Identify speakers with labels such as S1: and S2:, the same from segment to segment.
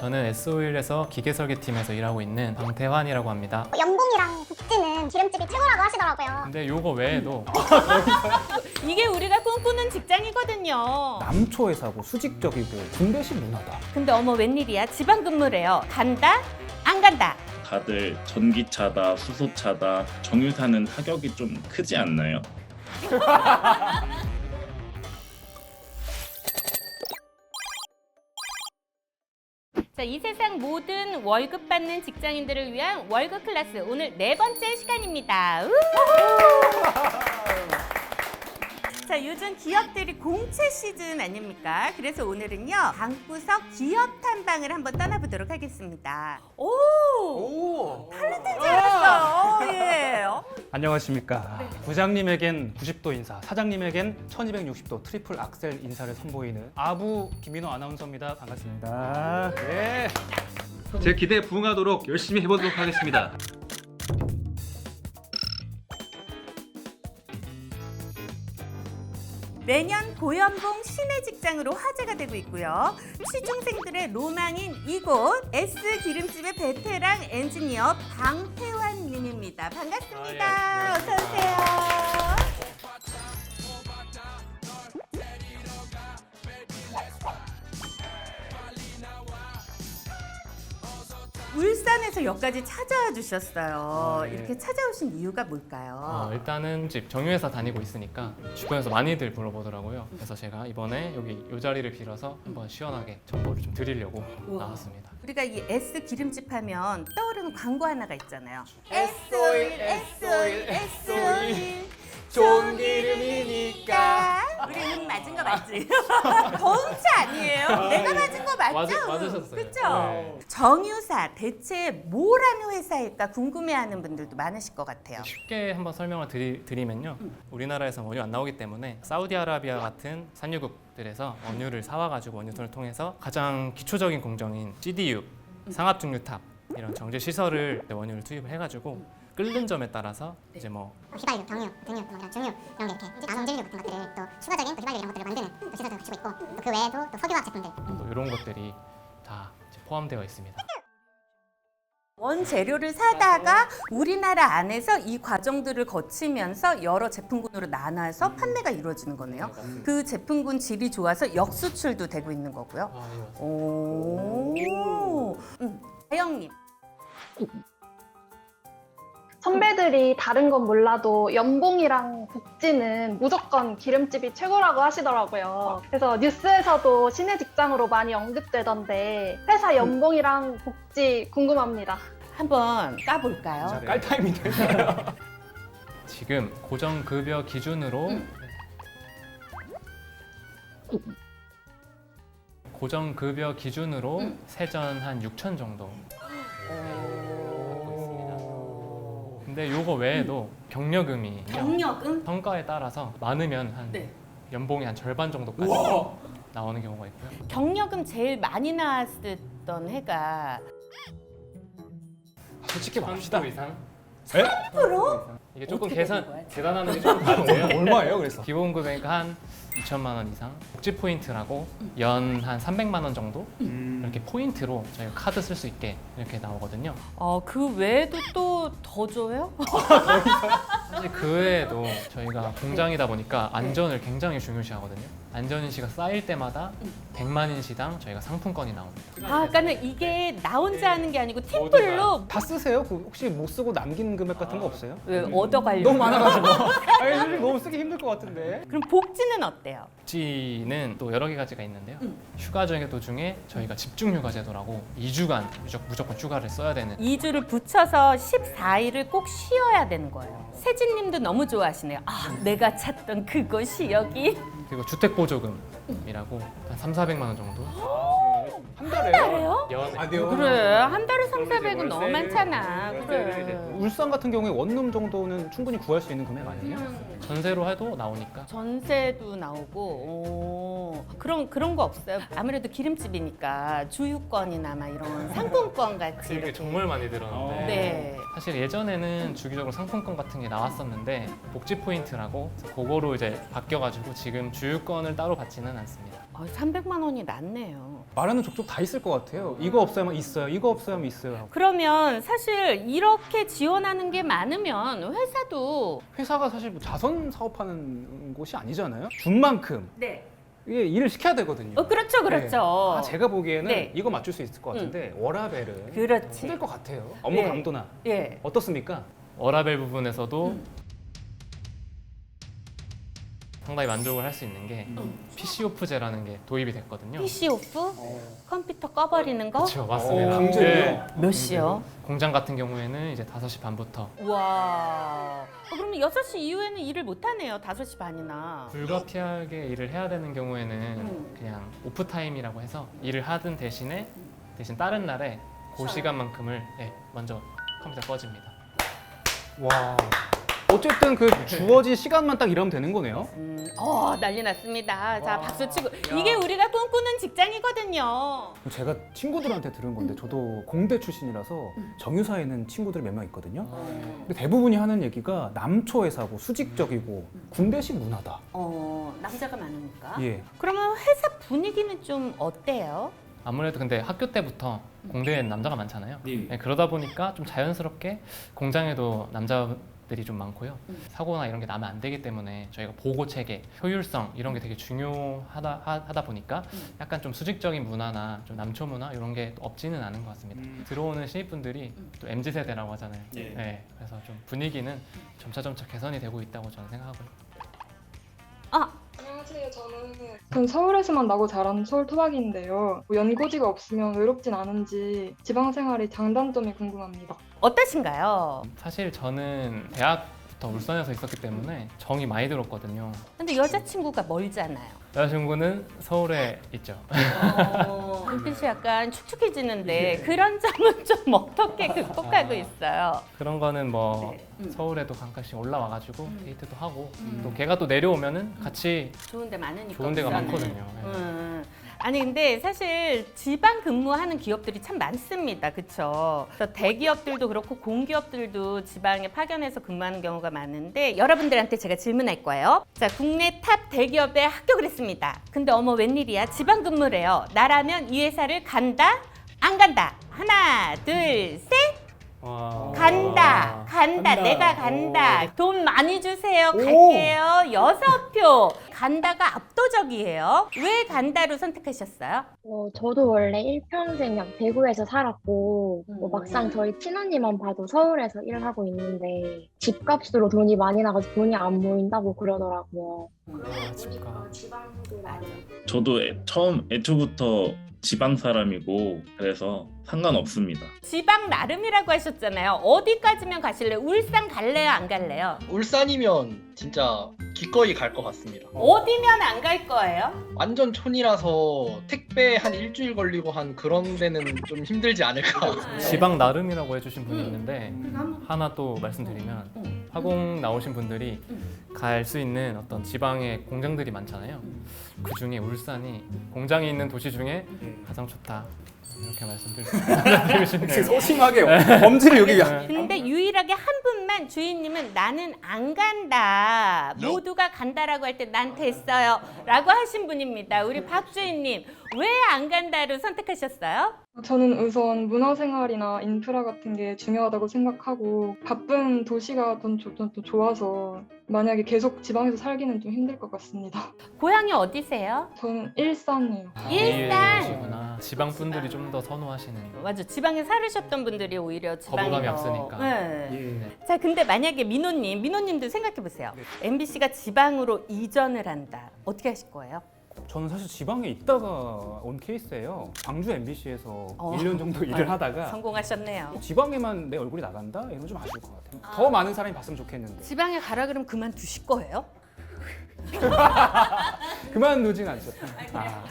S1: 저는 S-오일에서 기계설계팀에서 일하고 있는 방태환이라고 합니다.
S2: 연봉이랑 복지는 기름집이 최고라고 하시더라고요.
S1: 근데 요거 외에도
S3: 이게 우리가 꿈꾸는 직장이거든요.
S4: 남초회사고 수직적이고 군대식 문화다.
S3: 근데 어머 웬일이야? 지방 근무래요. 간다? 안 간다?
S5: 다들 전기차다, 수소차다, 정유사는 타격이 좀 크지 않나요?
S3: 자, 이 세상 모든 월급 받는 직장인들을 위한 월급 클래스 오늘 4번째 시간입니다. 우! 자, 요즘 기업들이 공채 시즌 아닙니까? 그래서 오늘은요, 방구석 기업 탐방을 한번 떠나보도록 하겠습니다. 오! 탤런트인 줄 알았어요. 예.
S4: 안녕하십니까. 부장님에겐 90도 인사, 사장님에겐 1260도 트리플 악셀 인사를 선보이는 아부 김민호 아나운서입니다. 반갑습니다. 네.
S6: 제 기대에 부응하도록 열심히 해보도록 하겠습니다.
S3: 매년 고연봉 시내 직장으로 화제가 되고 있고요. 취중생들의 로망인 이곳 S기름집의 베테랑 엔지니어 방태환 님입니다. 반갑습니다. 어서 오세요. 울산에서 여기까지 찾아와 주셨어요.
S1: 네.
S3: 이렇게 찾아오신 이유가 뭘까요?
S1: 일단은 집 정유회사 다니고 있으니까 주변에서 많이들 물어보더라고요. 그래서 제가 이번에 여기 이 자리를 빌어서 한번 시원하게 정보를 좀 드리려고 나왔습니다.
S3: 우리가 이 S 기름집 하면 떠오르는 광고 하나가 있잖아요. S-오일, S-오일, S-오일. 좋은 기름이니까. 우리 맞은 거 맞지? 더운차 아니에요? 내가 맞은 거 맞죠?
S1: 맞으셨어요.
S3: 그렇죠?
S1: 네.
S3: 정유사 대체 뭘 하는 회사일까 궁금해하는 분들도 많으실 것 같아요.
S1: 쉽게 한번 설명을 드리면요. 우리나라에서 원유 안 나오기 때문에 사우디아라비아 같은 산유국들에서 원유를 사와가지고 원유선을 통해서 가장 기초적인 공정인 CDU, 상압중류탑 이런 정제 시설을 원유를 투입을 해가지고 끓는 점에 따라서 이제 뭐
S2: 휘발유, 경유, 등유, 뭐 이런 중유 이런 게 이렇게 나성진류 같은 것들을 또 추가적인 또 휘발유 이런 것들을 만드는 또 시설도 갖추고 있고 또 그 외에도 또 석유화학 제품들
S1: 또 이런 것들이 다 이제 포함되어 있습니다.
S3: 원재료를 사다가 우리나라 안에서 이 과정들을 거치면서 여러 제품군으로 나눠서 판매가 이루어지는 거네요. 그 제품군 질이 좋아서 역수출도 되고 있는 거고요. 오, 다영님.
S7: 선배들이 다른 건 몰라도 연봉이랑 복지는 무조건 기름집이 최고라고 하시더라고요. 그래서 뉴스에서도 시내 직장으로 많이 언급되던데 회사 연봉이랑 복지 궁금합니다.
S3: 한번 까볼까요?
S4: 깔 타임이 됐어요.
S1: 지금 고정급여 기준으로 고정급여 기준으로 세전 한 6천 정도 근데 요거 외에도 경력금이
S3: 경력은?
S1: 성과에 따라서 많으면 한
S3: 네.
S1: 연봉이 한 절반 정도까지 나오는 경우가 있고요.
S3: 경력금 제일 많이 나왔던 해가
S4: 솔직히 말합시다.
S1: 30% 이상?
S4: 에?
S3: 10%?
S1: 이게 조금
S3: 어떻게 되는 거야?
S1: 계산하는 게 조금 다른데요.
S4: 얼마예요, 그래서?
S1: 기본 금액 한 2천만 원 이상, 복지 포인트라고 연 한 300만 원 정도 이렇게 포인트로 저희가 카드 쓸 수 있게 이렇게 나오거든요.
S3: 그 외에도 또 더 줘요?
S1: 사실 그 외에도 저희가 공장이다 보니까 안전을 굉장히 중요시하거든요. 안전인시가 쌓일 때마다 100만 인시당 저희가 상품권이 나옵니다.
S3: 그러니까는 이게 나 혼자 하는 게 아니고 팀플로
S4: 다 쓰세요? 그 혹시 못 쓰고 남긴 금액 같은 거 없어요?
S3: 왜 얻어가려고?
S4: 너무 많아가지고. 아니, 사실 너무 쓰기 힘들 것 같은데.
S3: 그럼 복지는 어때요?
S1: 복지는 또 여러 가지가 있는데요. 휴가 중에 저희가 집중휴가 제도라고 2주간 무조건 휴가를 써야 되는
S3: 2주를 붙여서 14일을 꼭 쉬어야 되는 거예요. 세진님도 너무 좋아하시네요. 내가 찾던 그곳이 여기.
S1: 그리고 주택보조금이라고 한 3,400만 원 정도
S4: 한 달에?
S3: 달에요?
S1: 연
S3: 그래, 한 달에 3,400은 너무 많잖아. 그래.
S4: 울산 같은 경우에 원룸 정도는 충분히 구할 수 있는 금액 아니에요?
S1: 전세로 해도 나오니까
S3: 전세도 나오고, 그런 거 없어요. 아무래도 기름집이니까 주유권이나 막 이런 상품권 같이
S1: 그게
S3: 이렇게.
S1: 정말 많이 들었는데
S3: 네.
S1: 사실 예전에는 주기적으로 상품권 같은 게 나왔었는데 복지 포인트라고 그거로 이제 바뀌어가지고 지금 주유권을 따로 받지는 않습니다.
S3: 300만 원이 낫네요.
S4: 말하는 족족 다 있을 것 같아요. 이거 없어야만 있어요. 이거 없어야만 있어요. 하고.
S3: 그러면 사실 이렇게 지원하는 게 많으면 회사도
S4: 회사가 사실 뭐 자선 사업하는 곳이 아니잖아요. 준 만큼
S3: 네.
S4: 이게 일을 시켜야 되거든요.
S3: 그렇죠, 그렇죠.
S4: 네. 제가 보기에는
S3: 네.
S4: 이거 맞출 수 있을 것 같은데 워라벨은
S3: 그렇지.
S4: 힘들 것 같아요. 업무
S3: 네.
S4: 강도나
S3: 예.
S4: 어떻습니까?
S1: 워라벨 부분에서도 상당히 만족을 할 수 있는 게 PC 오프제라는 게 도입이 됐거든요.
S3: PC 오프? 컴퓨터 꺼버리는 거?
S1: 그렇죠, 맞습니다.
S4: 강제로요?
S1: 네.
S3: 몇 시요?
S1: 공장 같은 경우에는 이제 5시 반부터
S3: 와. 그러면 6시 이후에는 일을 못 하네요. 5시 반이나.
S1: 불가피하게 일을 해야 되는 경우에는 그냥 오프타임이라고 해서 일을 하든 대신 다른 날에 그 시간만큼을 먼저 컴퓨터 꺼집니다.
S4: 와. 어쨌든 그 주어진 시간만 딱 일하면 되는 거네요.
S3: 난리 났습니다. 자, 박수 치고. 이게 우리가 꿈꾸는 직장이거든요.
S4: 제가 친구들한테 들은 건데 저도 공대 출신이라서 정유사에는 친구들이 몇 명 있거든요. 근데 대부분이 하는 얘기가 남초 회사고 수직적이고 군대식 문화다.
S3: 남자가 많으니까.
S4: 예.
S3: 그러면 회사 분위기는 좀 어때요?
S1: 아무래도 근데 학교 때부터 공대에는 남자가 많잖아요. 네, 그러다 보니까 좀 자연스럽게 공장에도 남자들이 좀 많고요. 사고나 이런 게 나면 안 되기 때문에 저희가 보고 체계, 효율성 이런 게 되게 중요하다 보니까 약간 좀 수직적인 문화나 좀 남초 문화 이런 게 없지는 않은 것 같습니다. 들어오는 신입분들이 또 MZ 세대라고 하잖아요. 네, 그래서 좀 분위기는 점차 개선이 되고 있다고 저는 생각하고요.
S8: 안녕하세요. 전 서울에서만 나고 자란 서울 토박이인데요. 뭐 연고지가 없으면 외롭진 않은지 지방 생활의 장단점이 궁금합니다.
S3: 어떠신가요?
S1: 사실 저는 대학부터 울산에서 있었기 때문에 정이 많이 들었거든요.
S3: 근데 여자친구가 멀잖아요.
S1: 여자친구는 서울에 있죠.
S3: 눈빛이 약간 축축해지는데 그런 점은 좀 어떻게 극복하고 있어요?
S1: 그런 거는 뭐
S3: 네.
S1: 서울에도 가끔씩 올라와가지고 데이트도 하고 또 걔가 또 내려오면은 같이
S3: 좋은 데 많으니까.
S1: 좋은 데가
S3: 울산은.
S1: 많거든요. 네.
S3: 아니 근데 사실 지방 근무하는 기업들이 참 많습니다. 그렇죠? 대기업들도 그렇고 공기업들도 지방에 파견해서 근무하는 경우가 많은데 여러분들한테 제가 질문할 거예요. 자, 국내 탑 대기업에 합격을 했습니다. 근데 어머 웬일이야? 지방 근무래요. 나라면 이 회사를 간다? 안 간다? 하나, 둘, 셋.
S1: 와.
S3: 간다. 내가 간다. 돈 많이 주세요. 갈게요. 6표. 간다가 압도적이에요. 왜 간다로 선택하셨어요?
S9: 저도 원래 일평생 대구에서 살았고 뭐 막상 저희 친언니만 봐도 서울에서 일을 하고 있는데 집값으로 돈이 많이 나가서 돈이 안 모인다고 그러더라고요.
S1: 집값.
S9: 지방도 많이.
S5: 저도 애초부터 지방 사람이고 그래서 상관없습니다.
S3: 지방 나름이라고 하셨잖아요. 어디까지면 가실래요? 울산 갈래요? 안 갈래요?
S10: 울산이면 진짜 기꺼이 갈 것 같습니다.
S3: 어디면 안 갈 거예요?
S10: 완전 촌이라서 택배 한 일주일 걸리고 한 그런 데는 좀 힘들지 않을까.
S1: 지방 나름이라고 해주신 분이 있는데 하나 또 말씀드리면 화공 나오신 분들이 갈 수 있는 어떤 지방의 공장들이 많잖아요. 그 중에 울산이 공장이 있는 도시 중에 가장 좋다. 이렇게 말씀드리고 싶네요.
S4: 소심하게 범지를 여기.
S3: 근데 유일하게 한 분만 주인님은 나는 안 간다. 모두가 간다라고 할 때 난 됐어요. 라고 하신 분입니다. 우리 박 주인님 왜 안 간다로 선택하셨어요?
S8: 저는 우선 문화생활이나 인프라 같은 게 중요하다고 생각하고 바쁜 도시가 더 좋아서 만약에 계속 지방에서 살기는 좀 힘들 것 같습니다.
S3: 고향이 어디세요?
S8: 저는 일산이에요.
S3: 일산.
S1: 지방 분들이 좀 더 선호하시는.
S3: 맞아. 지방에 살으셨던 분들이 오히려 지방에
S1: 거부감이
S3: 더.
S1: 없으니까.
S3: 네. 자, 근데 만약에 민호님도 생각해 보세요. MBC가 지방으로 이전을 한다. 어떻게 하실 거예요?
S4: 저는 사실 지방에 있다가 온 케이스예요. 광주 MBC에서 1년 정도 일을 하다가
S3: 성공하셨네요.
S4: 지방에만 내 얼굴이 나간다? 이건 좀 아쉬울 것 같아요. 더 많은 사람이 봤으면 좋겠는데.
S3: 지방에 가라 그러면 그만두실 거예요?
S4: 그만두진 않죠.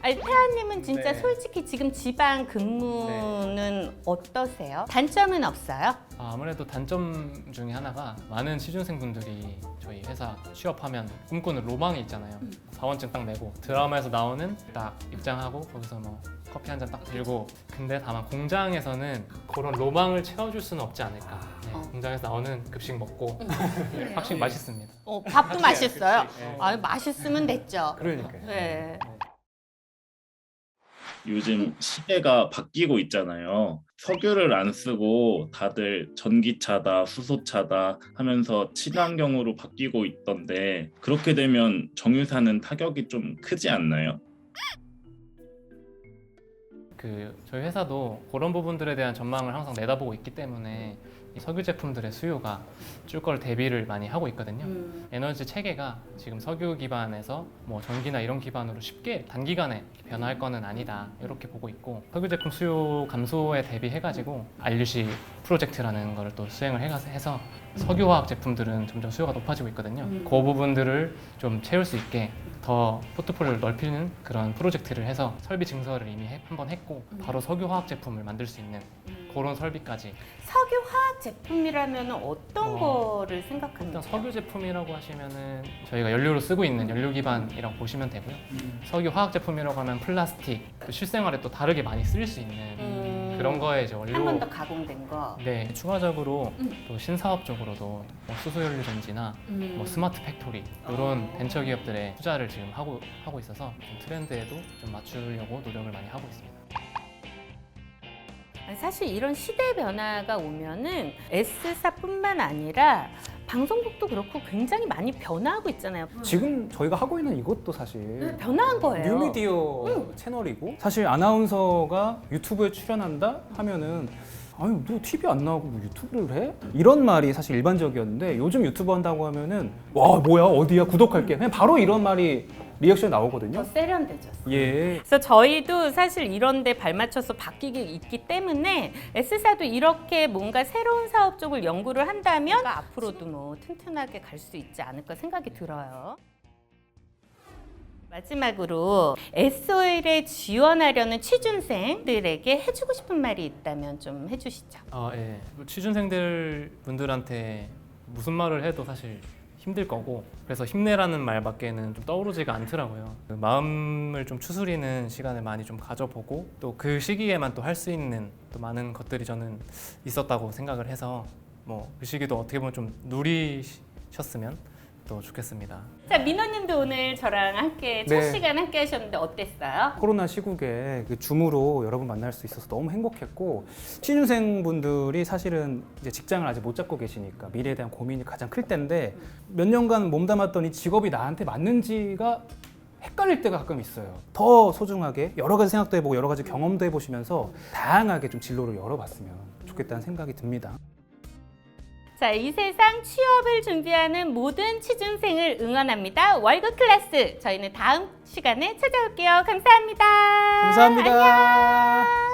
S3: 아니, 태아님은 진짜 솔직히 지금 지방 근무는 어떠세요? 단점은 없어요?
S1: 아무래도 단점 중에 하나가 많은 취준생분들이 저희 회사 취업하면 꿈꾸는 로망이 있잖아요. 사원증 딱 내고 드라마에서 나오는 딱 입장하고 거기서 뭐 커피 한 잔 딱 들고. 근데 다만 공장에서는 그런 로망을 채워줄 수는 없지 않을까. 네, 공장에서 나오는 급식 먹고 확실히 맛있습니다.
S3: 밥도 맛있어요. 맛있으면 됐죠.
S4: 그러니까요.
S3: 네.
S5: 요즘 시대가 바뀌고 있잖아요. 석유를 안 쓰고 다들 전기차다, 수소차다 하면서 친환경으로 바뀌고 있던데 그렇게 되면 정유사는 타격이 좀 크지 않나요?
S1: 저희 회사도 그런 부분들에 대한 전망을 항상 내다보고 있기 때문에 이 석유 제품들의 수요가 줄 걸 대비를 많이 하고 있거든요. 에너지 체계가 지금 석유 기반에서 뭐 전기나 이런 기반으로 쉽게 단기간에 변화할 거는 아니다 이렇게 보고 있고, 석유 제품 수요 감소에 대비해가지고 RUC 프로젝트라는 거를 또 수행을 해서 석유화학 제품들은 점점 수요가 높아지고 있거든요. 그 부분들을 좀 채울 수 있게 더 포트폴리오를 넓히는 그런 프로젝트를 해서 설비 증설을 이미 한번 했고, 바로 석유화학 제품을 만들 수 있는 그런 설비까지.
S3: 석유화학 제품이라면 어떤 거를 생각하는
S1: 일단
S3: 거예요?
S1: 석유 제품이라고 하시면은 저희가 연료로 쓰고 있는 연료 기반이라고 보시면 되고요. 석유 화학 제품이라고 하면 플라스틱, 또 실생활에 또 다르게 많이 쓰일 수 있는 그런 거에 이제 원료.
S3: 한 번 더 가공된 거.
S1: 네, 추가적으로 또 신사업 쪽으로도 뭐 수소연료 전지나 뭐 스마트 팩토리 이런 벤처 기업들의 투자를 지금 하고 있어서 좀 트렌드에도 좀 맞추려고 노력을 많이 하고 있습니다.
S3: 사실 이런 시대 변화가 오면은 S사뿐만 아니라 방송국도 그렇고 굉장히 많이 변화하고 있잖아요.
S4: 지금 저희가 하고 있는 이것도 사실
S3: 변화한 거예요.
S4: 뉴미디어 채널이고, 사실 아나운서가 유튜브에 출연한다 하면은 아니 너 TV 안 나오고 뭐 유튜브를 해? 이런 말이 사실 일반적이었는데, 요즘 유튜브 한다고 하면은 와 뭐야 어디야 구독할게, 그냥 바로 이런 말이 리액션이 나오거든요.
S3: 더 세련돼졌어요.
S4: 예.
S3: 그래서 저희도 사실 이런 데 발맞춰서 바뀌기 있기 때문에 S사도 이렇게 뭔가 새로운 사업 쪽을 연구를 한다면 앞으로도 뭐 튼튼하게 갈 수 있지 않을까 생각이 들어요. 마지막으로 S-오일에 지원하려는 취준생들에게 해주고 싶은 말이 있다면 좀 해주시죠.
S1: 예. 취준생들 분들한테 무슨 말을 해도 사실 힘들 거고, 그래서 힘내라는 말밖에는 좀 떠오르지가 않더라고요. 그 마음을 좀 추스리는 시간을 많이 좀 가져보고, 또 그 시기에만 또 할 수 있는 또 많은 것들이 저는 있었다고 생각을 해서 뭐 그 시기도 어떻게 보면 좀 누리셨으면 또 좋겠습니다.
S3: 자, 민호님도 오늘 저랑 함께 첫
S4: 네.
S3: 시간 함께 하셨는데 어땠어요?
S4: 코로나 시국에 그 줌으로 여러분 만날 수 있어서 너무 행복했고, 취준생 분들이 사실은 이제 직장을 아직 못 잡고 계시니까 미래에 대한 고민이 가장 클 때인데, 몇 년간 몸담았더니 직업이 나한테 맞는지가 헷갈릴 때가 가끔 있어요. 더 소중하게 여러 가지 생각도 해보고 여러 가지 경험도 해보시면서 다양하게 좀 진로를 열어봤으면 좋겠다는 생각이 듭니다.
S3: 자, 이 세상 취업을 준비하는 모든 취준생을 응원합니다. 월급 클래스. 저희는 다음 시간에 찾아올게요. 감사합니다.
S4: 감사합니다.
S3: 안녕.